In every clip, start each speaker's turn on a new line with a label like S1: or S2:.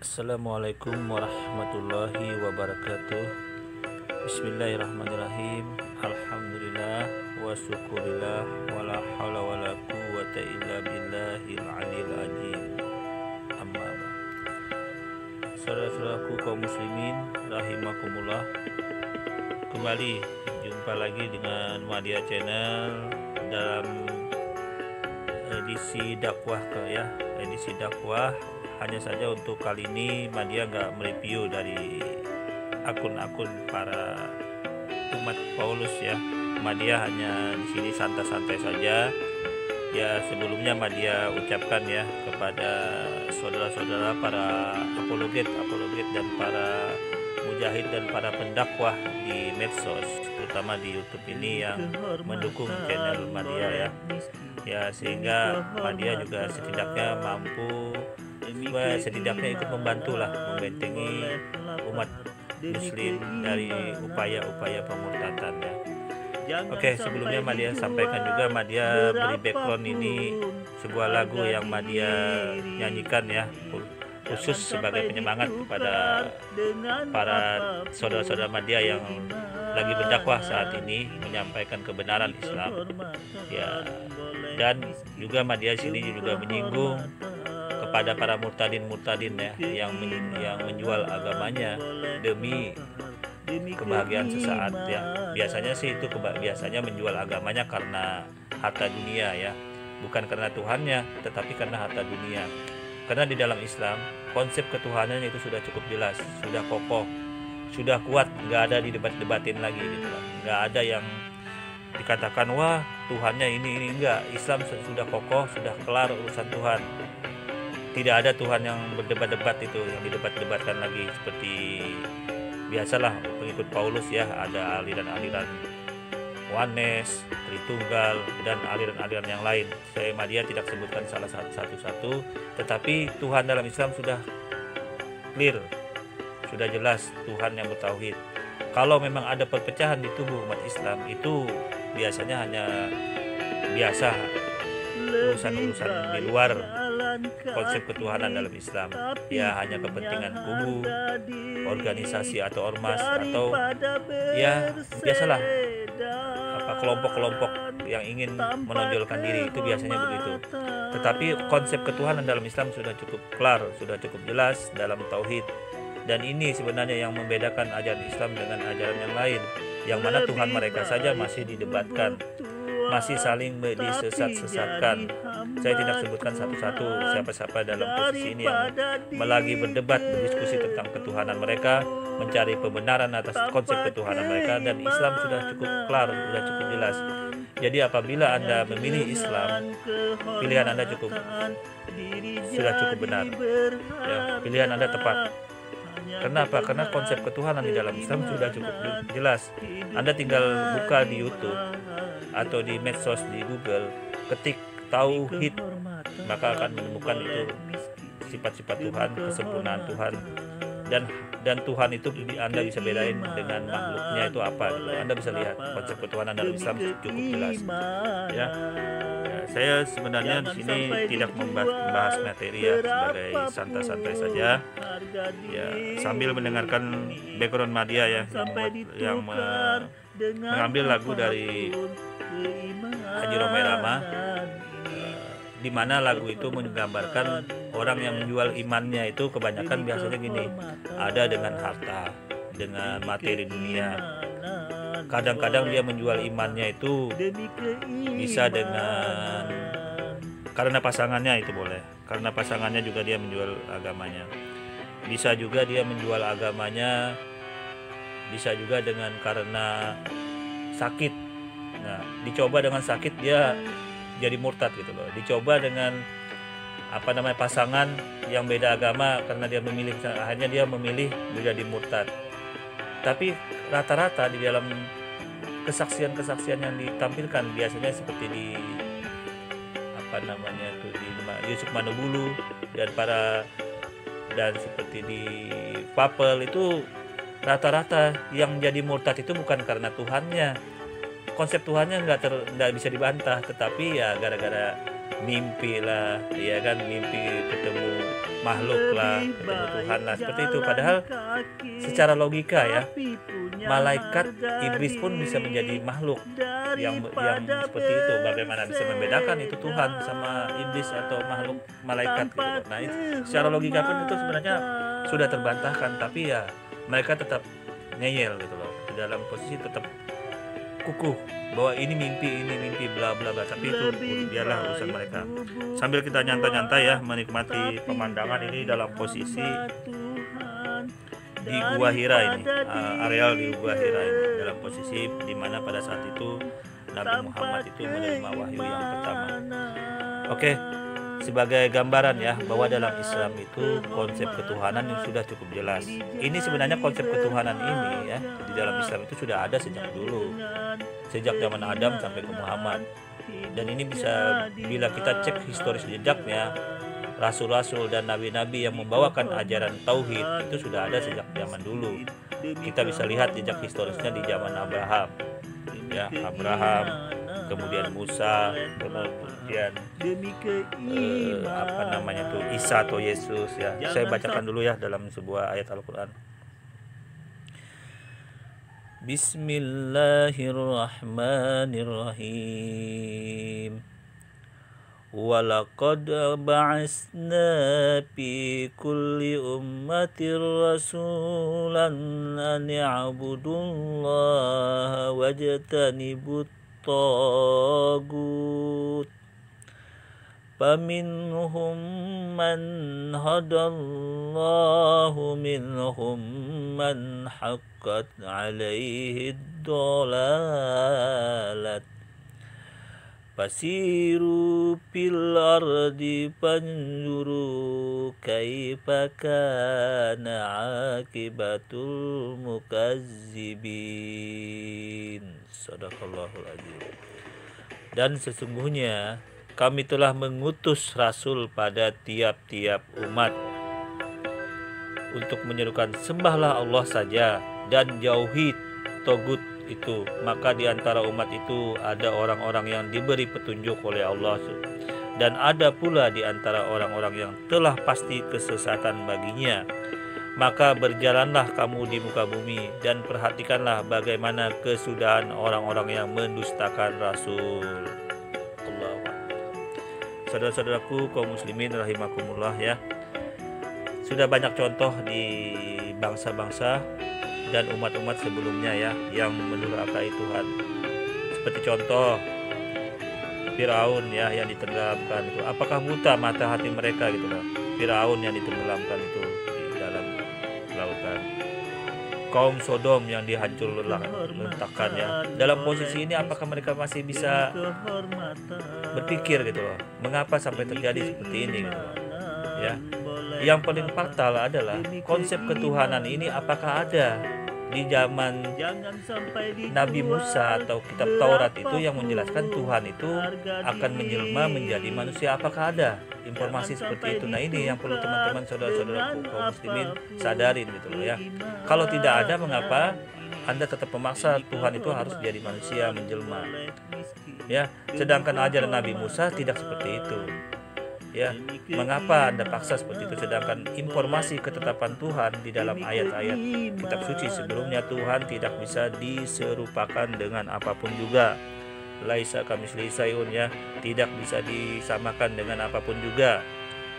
S1: Assalamualaikum warahmatullahi wabarakatuh. Bismillahirrahmanirrahim. Alhamdulillah wa syukurillah wa la hawla wa la quwwata illa billahil aliyil azim. Amma ba'd. Saudara-saudaraku kaum muslimin rahimakumullah, kembali jumpa lagi dengan Madya Channel dalam edisi dakwah. Hanya saja untuk kali ini Madya nggak mereview dari akun-akun para umat Paulus ya. Madya hanya di sini santai-santai saja. Ya, sebelumnya Madya ucapkan ya kepada saudara-saudara para apologet dan para mujahid dan para pendakwah di medsos, terutama di YouTube ini yang mendukung channel Madya ya. Ya, sehingga Madya juga setidaknya ikut membantulah membentengi umat muslim dari upaya-upaya pemurtadan ya. Oke, sebelumnya Madya sampaikan juga, Madya beri background ini sebuah lagu yang Madya nyanyikan ya, khusus sebagai penyemangat kepada para saudara-saudara Madya yang lagi berdakwah saat ini, menyampaikan kebenaran Islam ya. Dan juga Madya sini juga menyinggung kepada para murtadin ya yang menjual agamanya demi kebahagiaan sesaat ya. Biasanya sih itu biasanya menjual agamanya karena harta dunia ya, bukan karena Tuhannya, tetapi karena harta dunia. Karena di dalam Islam konsep ketuhanan itu sudah cukup jelas, sudah kokoh, sudah kuat, nggak ada didebat-debatin lagi gitu lah. Nggak ada yang dikatakan wah Tuhannya ini enggak. Islam sudah kokoh, sudah kelar urusan Tuhan. Tidak ada Tuhan yang berdebat-debat itu, yang didebat-debatkan lagi seperti biasalah pengikut Paulus ya. Ada aliran-aliran Oneness, Tritunggal, dan aliran-aliran yang lain. Saya Madya tidak sebutkan salah satu-satu, tetapi Tuhan dalam Islam sudah clear, sudah jelas Tuhan yang bertauhid. Kalau memang ada perpecahan di tubuh umat Islam, itu biasanya hanya biasa urusan-urusan di luar konsep ketuhanan dalam Islam ya, hanya kepentingan kubu, organisasi atau ormas, atau ya biasalah kelompok-kelompok yang ingin menonjolkan diri, itu biasanya begitu. Tetapi konsep ketuhanan dalam Islam sudah cukup kelar, sudah cukup jelas dalam tauhid. Dan ini sebenarnya yang membedakan ajaran Islam dengan ajaran yang lain, yang mana Tuhan mereka saja masih didebatkan, masih saling disesat-sesatkan. Saya tidak sebutkan satu-satu siapa-siapa dalam posisi ini yang lagi berdebat, berdiskusi tentang ketuhanan mereka, mencari pembenaran atas konsep ketuhanan mereka. Dan Islam sudah cukup kelar, sudah cukup jelas. Jadi apabila Anda memilih Islam, pilihan Anda sudah cukup benar ya, pilihan Anda tepat. Kenapa? Karena konsep ketuhanan di dalam Islam sudah cukup jelas. Anda tinggal buka di YouTube atau di medsos, di Google, ketik tauhid, maka akan menemukan itu sifat-sifat Tuhan, kesempurnaan Tuhan, dan Tuhan itu Anda bisa bedain dengan makhluknya itu apa gitu. Anda bisa lihat konsep ketuhanan dalam Islam cukup jelas ya. Saya sebenarnya di sini tidak membahas materi ya, sebagai santai-santai saja ya, sambil mendengarkan background Madya ya, yang mengambil lagu dari Haji Romai Rama, di mana lagu itu menggambarkan orang yang menjual imannya itu kebanyakan biasanya gini, ada dengan harta, dengan materi dunia. Kadang-kadang dia menjual imannya itu bisa dengan karena pasangannya, itu boleh. Karena pasangannya juga dia menjual agamanya. Bisa juga dia menjual agamanya, bisa juga dengan karena sakit. Nah, dicoba dengan sakit dia jadi murtad gitu loh. Dicoba dengan pasangan yang beda agama, karena dia memilih, akhirnya dia memilih menjadi murtad. Tapi rata-rata di dalam kesaksian-kesaksian yang ditampilkan biasanya seperti di di Yusuf Manobulu dan seperti di Papel, itu rata-rata yang jadi murtad itu bukan karena Tuhannya, konsep Tuhannya nggak bisa dibantah, tetapi ya gara-gara mimpi lah, ya kan, mimpi ketemu makhluk lah, ketemu Tuhan lah, seperti itu. Padahal secara logika ya, malaikat iblis pun bisa menjadi makhluk yang seperti itu. Bagaimana bisa membedakan itu Tuhan sama iblis atau makhluk malaikat gitu. Nah, itu, secara logika pun itu sebenarnya sudah terbantahkan, tapi ya mereka tetap ngeyel gitu loh, di dalam posisi tetap kukuh bahwa ini mimpi bla bla bla, tapi itu biarlah urusan mereka. Sambil kita nyantai-nyantai ya, menikmati pemandangan ini dalam posisi di Gua Hira ini, areal di Gua Hira ini, dalam posisi di mana pada saat itu Nabi Muhammad itu menerima wahyu yang pertama. Oke, sebagai gambaran ya, bahwa dalam Islam itu konsep ketuhanan yang sudah cukup jelas. Ini sebenarnya konsep ketuhanan ini ya, di dalam Islam itu sudah ada sejak dulu, sejak zaman Adam sampai ke Muhammad. Dan ini bisa, bila kita cek historis jejaknya, rasul-rasul dan nabi-nabi yang membawakan ajaran tauhid itu sudah ada sejak zaman dulu. Kita bisa lihat jejak historisnya di zaman Abraham ya, kemudian Musa, kemudian apa namanya tuh, Isa atau Yesus ya. Saya bacakan dulu ya dalam sebuah ayat Al-Qur'an. Bismillahirrahmanirrahim. Walaqad ba'asna fi kulli ummatin rasulan an ya'budullaha wajtanibut tagut. Faminhum man hadallahu minhum man haqqat alaihi dhalalat. Fasiru fil ardi fanzuru kaifa kana akibatul mukazzibin. Shadaqallahul adzim. Dan sesungguhnya kami telah mengutus rasul pada tiap-tiap umat untuk menyerukan sembahlah Allah saja dan jauhi togut itu. Maka di antara umat itu ada orang-orang yang diberi petunjuk oleh Allah, dan ada pula di antara orang-orang yang telah pasti kesesatan baginya. Maka berjalanlah kamu di muka bumi dan perhatikanlah bagaimana kesudahan orang-orang yang mendustakan Rasul. Saudara-saudaraku kaum muslimin rahimakumullah ya, sudah banyak contoh di bangsa-bangsa dan umat-umat sebelumnya ya yang mendurhakai Tuhan. Seperti contoh Firaun ya, yang ditenggelamkan itu. Apakah buta mata hati mereka gitu loh? Firaun yang ditenggelamkan itu di dalam lautan. Kaum Sodom yang dihancur letakkan ya. Dalam posisi ini apakah mereka masih bisa berpikir gitu loh, mengapa sampai terjadi seperti ini gitu loh ya. Yang paling fatal adalah konsep ketuhanan ini apakah ada di zaman Nabi Musa atau kitab Taurat itu yang menjelaskan Tuhan itu akan menjelma menjadi manusia. Apakah ada informasi seperti itu? Nah, ini yang perlu teman-teman saudara-saudaraku kaum muslimin sadarin gitu loh ya. Kalau tidak ada, mengapa Anda tetap memaksa Tuhan itu harus jadi manusia, menjelma ya, sedangkan ajaran Nabi Musa tidak seperti itu ya. Mengapa Anda paksa seperti itu, sedangkan informasi ketetapan Tuhan di dalam ayat-ayat kitab suci sebelumnya, Tuhan tidak bisa diserupakan dengan apapun juga. Laisa kamitslihi syai'un ya, tidak bisa disamakan dengan apapun juga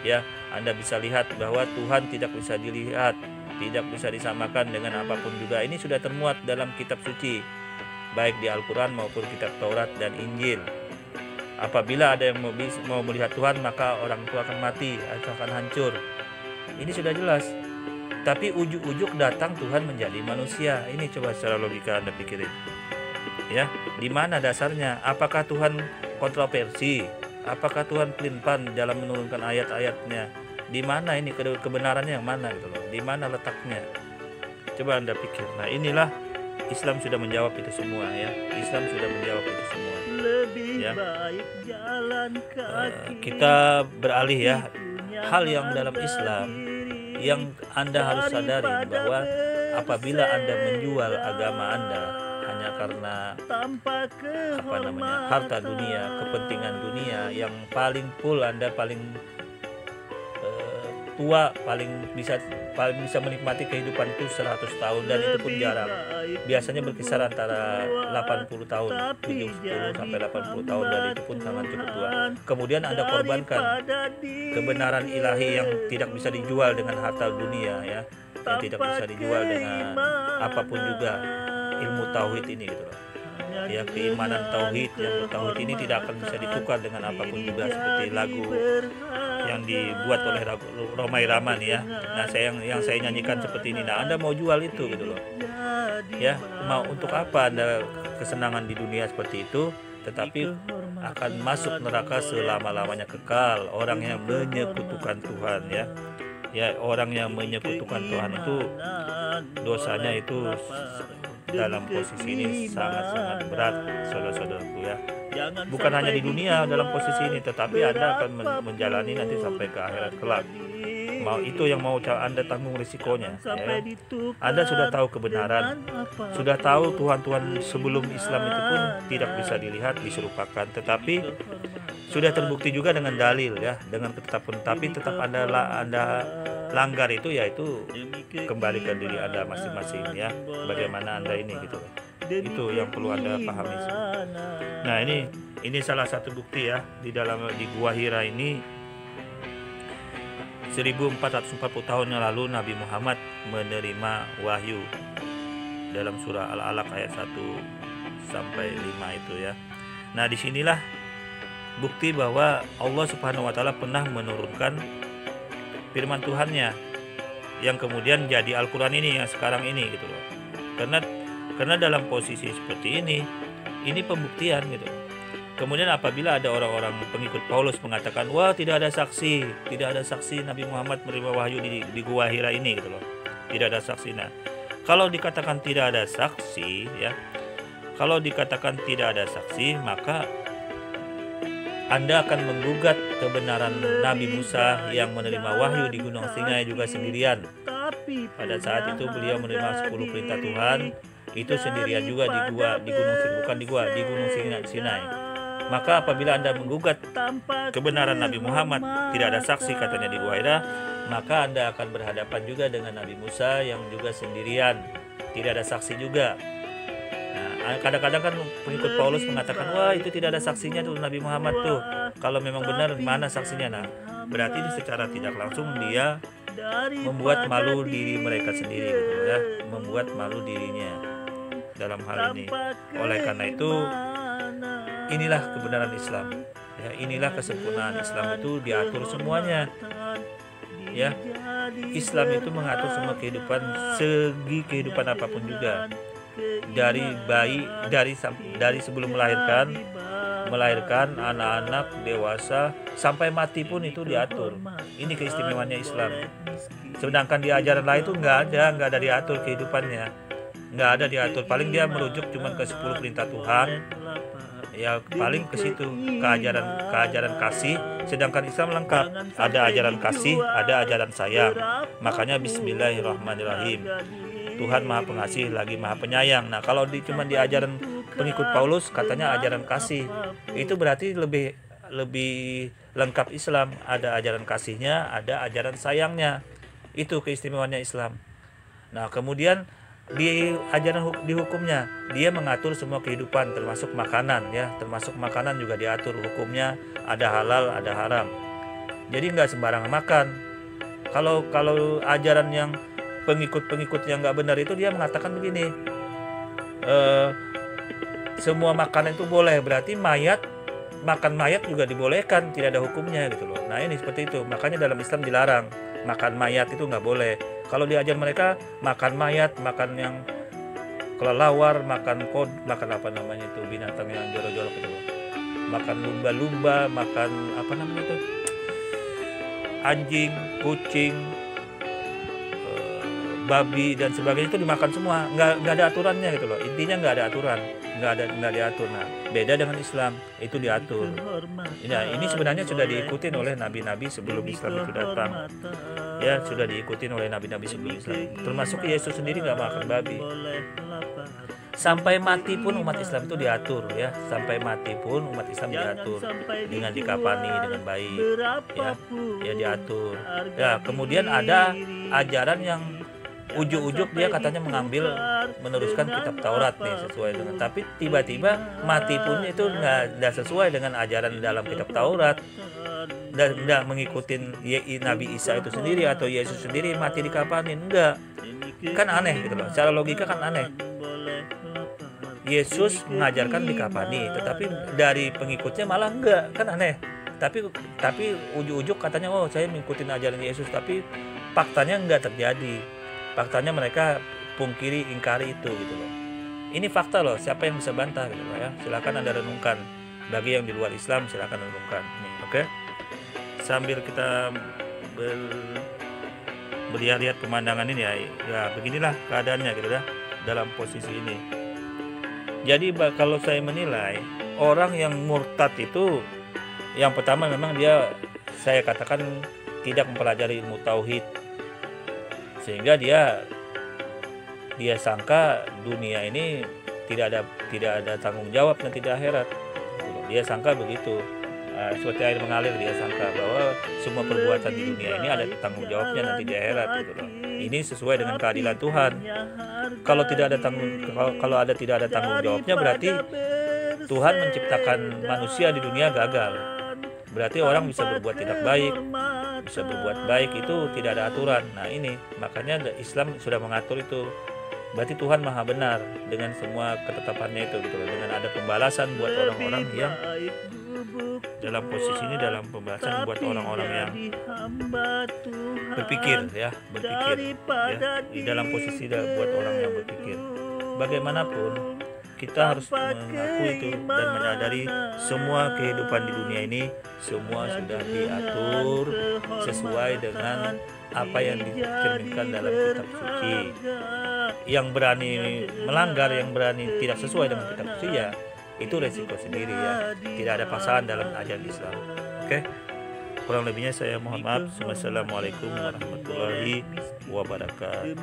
S1: ya. Anda bisa lihat bahwa Tuhan tidak bisa dilihat, tidak bisa disamakan dengan apapun juga. Ini sudah termuat dalam kitab suci, baik di Al-Quran maupun kitab Taurat dan Injil. Apabila ada yang mau melihat Tuhan, maka orang itu akan mati, akan hancur. Ini sudah jelas. Tapi ujuk-ujuk datang Tuhan menjadi manusia. Ini coba secara logika Anda pikirin. Ya, di mana dasarnya? Apakah Tuhan kontroversi? Apakah Tuhan pelin-pelan dalam menurunkan ayat-ayatnya? Di mana ini kebenarannya, yang mana gitu loh? Di mana letaknya? Coba Anda pikir. Nah, inilah Islam sudah menjawab itu semua ya. Islam sudah menjawab itu semua. Ya. Kita beralih ya, hal yang dalam Islam yang Anda harus sadari bahwa apabila Anda menjual agama Anda, hanya karena harta dunia, kepentingan dunia, yang paling full Anda paling tua, paling bisa menikmati kehidupan itu 100 tahun, dan itu pun jarang. Biasanya berkisar antara 80 tahun, 70 sampai 80 tahun, dan itu pun sangat cukup tua. Kemudian Anda korbankan kebenaran ilahi yang tidak bisa dijual dengan harta dunia, ya, yang tidak bisa dijual dengan apapun juga, ilmu tauhid ini gitu loh. Ya, keimanan tauhid, yang tauhid ini tidak akan bisa ditukar dengan apapun juga, seperti lagu yang dibuat oleh Romai Rama nih ya. Nah, yang saya nyanyikan seperti ini. Nah, Anda mau jual itu gitu loh. Ya, mau untuk apa Anda kesenangan di dunia seperti itu, tetapi akan masuk neraka selama-lamanya kekal. Orang yang menyekutukan Tuhan, ya. Ya, orang yang menyekutukan Tuhan itu dosanya itu dalam posisi ini sangat-sangat berat, saudara-saudaraku ya. Bukan hanya di dunia dalam posisi ini, tetapi Anda akan menjalani nanti sampai ke akhirat kelak. Itu yang mau Anda tanggung risikonya, ya. Anda sudah tahu kebenaran, sudah tahu Tuhan-Tuhan sebelum Islam itu pun tidak bisa dilihat, diserupakan, tetapi sudah terbukti juga dengan dalil, ya, dengan ketetapan. Tapi tetap Anda langgar itu, yaitu kembali ke diri Anda masing-masing, ya. Bagaimana Anda ini gitu. Itu yang perlu Anda pahami. Nah, ini salah satu bukti, ya, di Gua Hira ini. 1440 tahun yang lalu Nabi Muhammad menerima wahyu dalam surah Al-Alaq ayat 1 sampai 5 itu, ya. Nah, disinilah bukti bahwa Allah Subhanahu wa Ta'ala pernah menurunkan firman Tuhannya yang kemudian jadi Al-Quran ini yang sekarang ini gitu loh. Karena dalam posisi seperti ini pembuktian gitu. Kemudian apabila ada orang-orang pengikut Paulus mengatakan, wah, tidak ada saksi Nabi Muhammad menerima wahyu di Gua Hira ini gitu loh. Tidak ada saksi. Nah, kalau dikatakan tidak ada saksi, ya. Kalau dikatakan tidak ada saksi, maka Anda akan menggugat kebenaran Nabi Musa yang menerima wahyu di Gunung Sinai juga sendirian. Pada saat itu beliau menerima 10 perintah Tuhan itu sendirian juga di Gunung Sinai. Maka apabila Anda menggugat kebenaran Nabi Muhammad, tidak ada saksi katanya di Gua Hira, maka Anda akan berhadapan juga dengan Nabi Musa yang juga sendirian, tidak ada saksi juga. Nah, kadang-kadang kan pengikut Paulus mengatakan, wah, itu tidak ada saksinya tuh Nabi Muhammad tuh. Kalau memang benar, mana saksinya? Nah, berarti secara tidak langsung dia membuat malu diri mereka sendiri gitu ya, membuat malu dirinya dalam hal ini. Oleh karena itu, inilah kebenaran Islam, ya, inilah kesempurnaan Islam, itu diatur semuanya, ya. Islam itu mengatur semua kehidupan, segi kehidupan apapun juga, dari bayi, dari sebelum melahirkan anak-anak, dewasa, sampai mati pun itu diatur. Ini keistimewaannya Islam. Sedangkan di ajaran lain itu nggak ada diatur kehidupannya, nggak ada diatur. Paling dia merujuk cuma ke 10 perintah Tuhan, ya, paling ke situ, ke ajaran kasih. Sedangkan Islam lengkap, ada ajaran kasih, ada ajaran sayang. Makanya Bismillahirrahmanirrahim, Tuhan Maha Pengasih lagi Maha Penyayang. Nah, kalau cuma di ajaran pengikut Paulus katanya ajaran kasih, itu berarti lebih lengkap Islam. Ada ajaran kasihnya, ada ajaran sayangnya. Itu keistimewaannya Islam. Nah, kemudian di hukumnya dia mengatur semua kehidupan, termasuk makanan, ya, termasuk makanan juga diatur hukumnya, ada halal, ada haram. Jadi nggak sembarangan makan. Kalau ajaran yang pengikut yang nggak benar itu, dia mengatakan begini, semua makanan itu boleh, berarti makan mayat juga dibolehkan, tidak ada hukumnya gitu loh. Nah, ini seperti itu. Makanya dalam Islam dilarang makan mayat, itu nggak boleh. Kalau diajar mereka makan mayat, makan yang kelelawar, makan apa namanya itu, binatang yang jorok-jorok itu, makan lumba-lumba, makan apa namanya itu, anjing, kucing, babi dan sebagainya, itu dimakan semua, nggak ada aturannya gitu loh. Intinya nggak ada aturan, nggak diatur. Nah, beda dengan Islam, itu diatur. Nah, ini sebenarnya sudah diikutin oleh nabi-nabi sebelum Islam itu datang, ya, sudah diikutin oleh nabi-nabi sebelum Islam. Termasuk Yesus sendiri nggak makan babi. Sampai mati pun umat Islam itu diatur ya, sampai mati pun umat Islam diatur dengan dikafani dengan baik ya, ya diatur. Ya, kemudian ada ajaran yang ujuk-ujuk dia katanya mengambil meneruskan kitab Taurat nih sesuai dengan, tapi tiba-tiba mati pun itu nggak sesuai dengan ajaran dalam kitab Taurat dan nggak mengikuti Nabi Isa itu sendiri atau Yesus sendiri mati dikapanin, enggak. Kan aneh gitu loh, secara logika kan aneh. Yesus mengajarkan dikafani, tetapi dari pengikutnya malah enggak, kan aneh. Tapi ujuk-ujuk katanya oh saya mengikuti ajaran Yesus, tapi faktanya enggak terjadi. Faktanya mereka pungkiri, ingkari itu gitu loh. Ini fakta loh, siapa yang bisa bantah gitu loh ya. Silakan Anda renungkan. Bagi yang di luar Islam silakan renungkan. Nih, oke. Sambil kita lihat pemandangan ini ya beginilah keadaannya gitu ya dalam posisi ini. Jadi kalau saya menilai orang yang murtad itu yang pertama memang saya katakan tidak mempelajari ilmu tauhid, sehingga dia sangka dunia ini tidak ada tanggung jawab nanti di akhirat. Dia sangka begitu. Seperti air mengalir, dia sangka bahwa semua perbuatan di dunia ini ada tanggung jawabnya nanti di akhirat gitu loh. Ini sesuai dengan keadilan Tuhan. Kalau tidak ada tanggung jawabnya, berarti Tuhan menciptakan manusia di dunia gagal. Berarti orang bisa berbuat tidak baik, bisa berbuat baik itu tidak ada aturan. Nah ini makanya Islam sudah mengatur itu. Berarti Tuhan maha benar dengan semua ketetapannya itu gitu loh. Dengan ada pembalasan buat orang-orang yang dalam posisi ini, dalam pembahasan buat orang-orang yang berpikir ya di dalam posisi buat orang yang berpikir. Bagaimanapun kita harus mengakui itu dan menyadari semua kehidupan di dunia ini semua sudah diatur sesuai dengan apa yang dicerminkan dalam kitab suci. Yang berani melanggar, yang berani tidak sesuai dengan kitab suci ya itu resiko sendiri ya. Tidak ada paksaan dalam ajaran Islam. Oke. Kurang lebihnya saya mohon maaf. Wassalamualaikum warahmatullahi wabarakatuh.